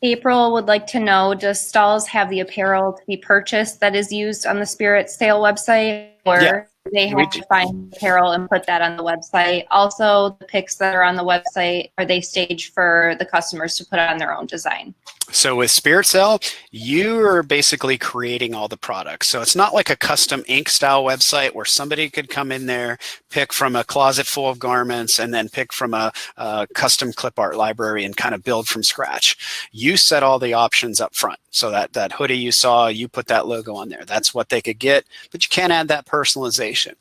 April would like to know, does Stahls have the apparel to be purchased that is used on the Spirit Sale website, or do they have to find apparel and put that on the website? Also, the pics that are on the website, are they staged for the customers to put on their own design? So with Spirit Sale, you are basically creating all the products. So it's not like a custom ink style website where somebody could come in there, pick from a closet full of garments, and then pick from a custom clip art library and kind of build from scratch. You set all the options up front. So that hoodie you saw, you put that logo on there. That's what they could get, but you can't add that personalization.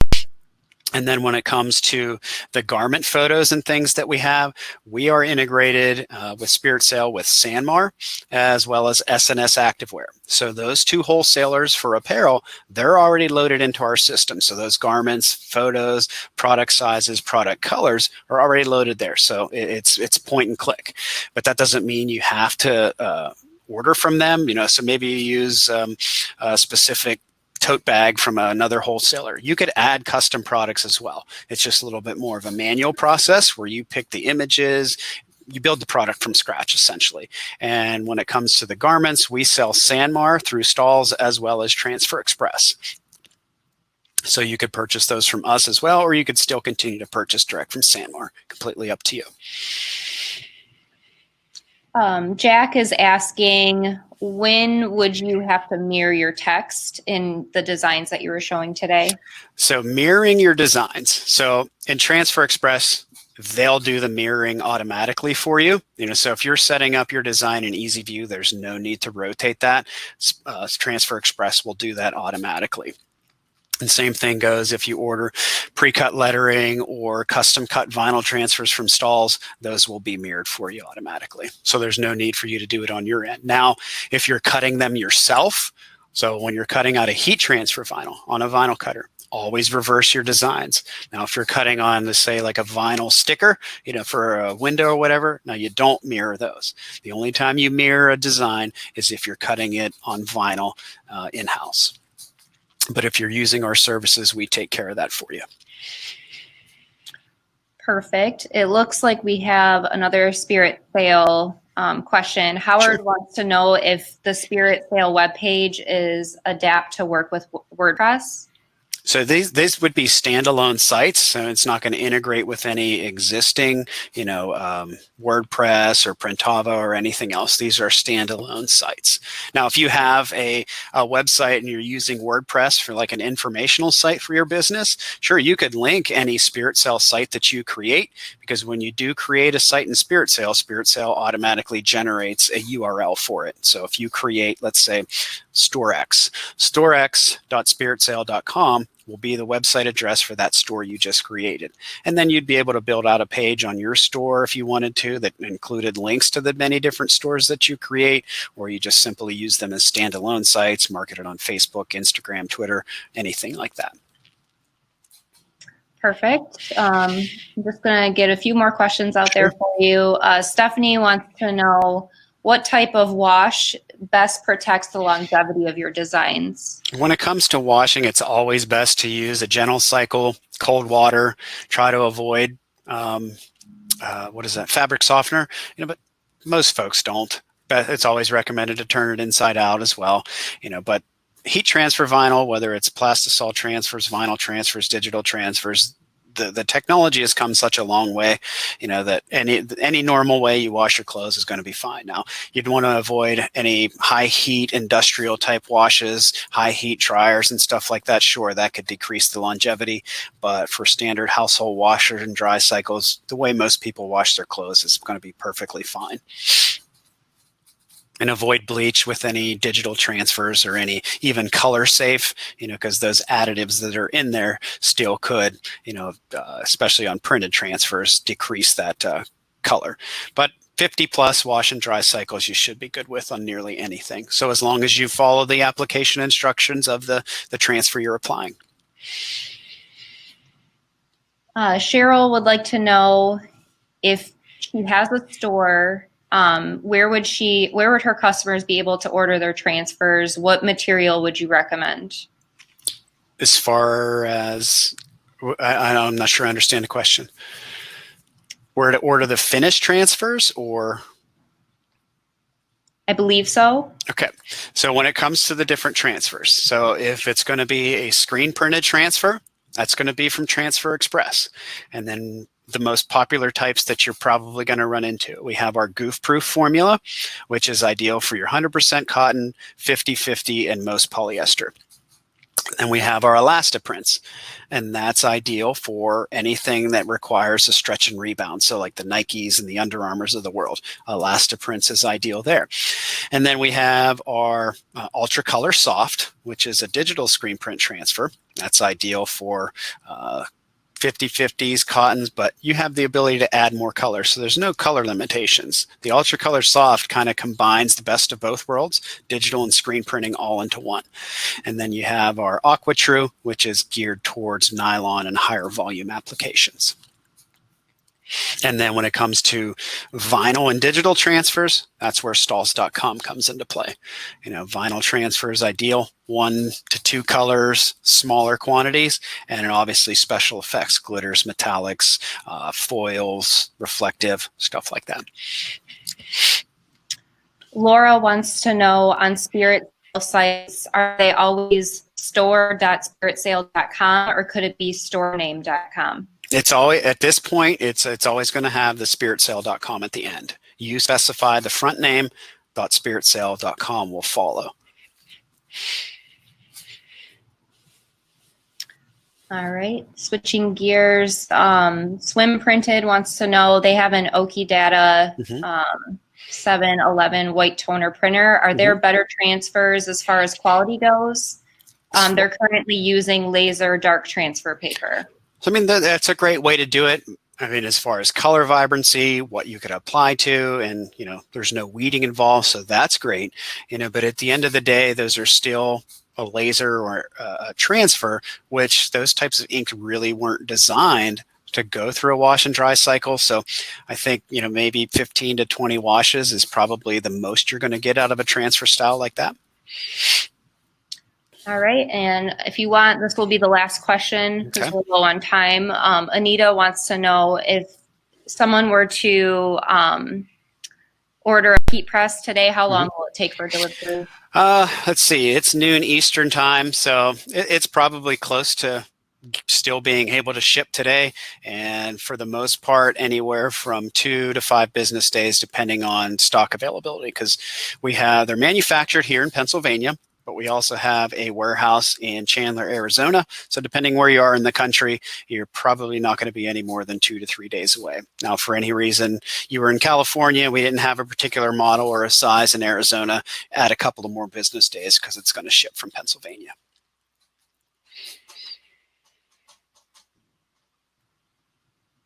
And then when it comes to the garment photos and things that we have, we are integrated with Spirit Sale with Sanmar as well as SNS Activewear. So those two wholesalers for apparel, they're already loaded into our system. So those garments, photos, product sizes, product colors are already loaded there. So it's point and click. But that doesn't mean you have to order from them. You know, so maybe you use a specific tote bag from another wholesaler. You could add custom products as well. It's just a little bit more of a manual process where you pick the images, you build the product from scratch essentially. And when it comes to the garments, we sell Sanmar through Stahls as well as Transfer Express. So you could purchase those from us as well, or you could still continue to purchase direct from Sanmar. Completely up to you. Jack is asking, when would you have to mirror your text in the designs that you were showing today? So mirroring your designs. So in Transfer Express, they'll do the mirroring automatically for you. So if you're setting up your design in Easy View, there's no need to rotate that. Transfer Express will do that automatically. And same thing goes if you order pre-cut lettering or custom cut vinyl transfers from Stahls, those will be mirrored for you automatically. So there's no need for you to do it on your end. Now, if you're cutting them yourself, so when you're cutting out a heat transfer vinyl on a vinyl cutter, always reverse your designs. Now, if you're cutting on, let's say, like a vinyl sticker, for a window or whatever, now you don't mirror those. The only time you mirror a design is if you're cutting it on vinyl in-house. But if you're using our services, we take care of that for you. Perfect. It looks like we have another Spirit Sale question. Howard wants to know if the Spirit Sale webpage is adapt to work with WordPress. So these would be standalone sites, so it's not going to integrate with any existing, WordPress or Printavo or anything else. These are standalone sites. Now, if you have a website and you're using WordPress for like an informational site for your business, sure, you could link any Spirit Sale site that you create, because when you do create a site in Spirit Sale automatically generates a URL for it. So if you create, let's say, storex.spiritsale.com will be the website address for that store you just created. And then you'd be able to build out a page on your store if you wanted to that included links to the many different stores that you create, or you just simply use them as standalone sites, market it on Facebook, Instagram, Twitter, anything like that. Perfect. I'm just going to get a few more questions out there for you. Stephanie wants to know, what type of wash best protects the longevity of your designs? When it comes to washing, it's always best to use a gentle cycle, cold water. Try to avoid, fabric softener. But most folks don't. But it's always recommended to turn it inside out as well. But heat transfer vinyl, whether it's plastisol transfers, vinyl transfers, digital transfers, the technology has come such a long way, that any normal way you wash your clothes is going to be fine. Now, you'd want to avoid any high heat industrial type washes, high heat dryers and stuff like that. Sure, that could decrease the longevity, but for standard household washer and dry cycles, the way most people wash their clothes is going to be perfectly fine. And avoid bleach with any digital transfers or any even color safe, because those additives that are in there still could, especially on printed transfers, decrease that color. But 50 plus wash and dry cycles you should be good with on nearly anything. So as long as you follow the application instructions of the transfer you're applying. Cheryl would like to know, if she has a store, where would her customers be able to order their transfers? What material would you recommend? As far as, I'm not sure I understand the question. Where to order the finished transfers, or? I believe so. Okay. So when it comes to the different transfers, so if it's going to be a screen printed transfer, that's going to be from Transfer Express. And then the most popular types that you're probably going to run into, we have our goof-proof formula, which is ideal for your 100% cotton, 50/50, and most polyester. And we have our Elastiprints, and that's ideal for anything that requires a stretch and rebound. So like the Nikes and the Under Armours of the world, Elastiprints is ideal there. And then we have our Ultra Color Soft, which is a digital screen print transfer. That's ideal for 50/50s, cottons, but you have the ability to add more color. So there's no color limitations. The Ultra Color Soft kind of combines the best of both worlds, digital and screen printing all into one. And then you have our Aqua True, which is geared towards nylon and higher volume applications. And then when it comes to vinyl and digital transfers, that's where Stahls.com comes into play. Vinyl transfer is ideal, 1 to 2 colors, smaller quantities, and then obviously special effects, glitters, metallics, foils, reflective, stuff like that. Laura wants to know, on Spirit sites, are they always store.spiritsale.com or could it be storename.com? It's always, at this point, it's always going to have the spiritsale.com at the end. You specify the front name, .spiritsale.com will follow. All right, switching gears. Swim Printed wants to know, they have an Oki Data 711 white toner printer. Are there better transfers as far as quality goes? They're currently using laser dark transfer paper. So, that's a great way to do it. As far as color vibrancy, what you could apply to, and, there's no weeding involved, so that's great. But at the end of the day, those are still a laser or a transfer, which those types of ink really weren't designed to go through a wash and dry cycle. So I think, maybe 15 to 20 washes is probably the most you're going to get out of a transfer style like that. All right, and if you want, this will be the last question because we'll go on time. Anita wants to know, if someone were to order a heat press today, how long will it take for delivery? Let's see, it's noon Eastern time, so it's probably close to still being able to ship today, and for the most part anywhere from 2 to 5 business days depending on stock availability, because they're manufactured here in Pennsylvania, but we also have a warehouse in Chandler, Arizona. So depending where you are in the country, you're probably not going to be any more than 2 to 3 days away. Now, for any reason you were in California, we didn't have a particular model or a size in Arizona, add a couple of more business days because it's going to ship from Pennsylvania.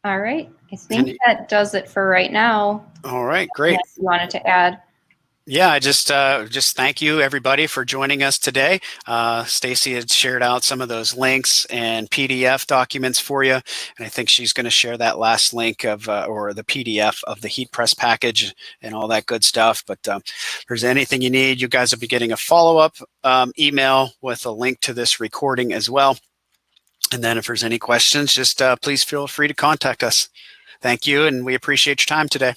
All right, I think that does it for right now. All right, great. Unless you wanted to add. Yeah, I just thank you everybody for joining us today. Stacy had shared out some of those links and PDF documents for you, and I think she's going to share that last link of or the PDF of the heat press package and all that good stuff. But if there's anything you need, you guys will be getting a follow-up email with a link to this recording as well. And then if there's any questions, just please feel free to contact us. Thank you, and we appreciate your time today.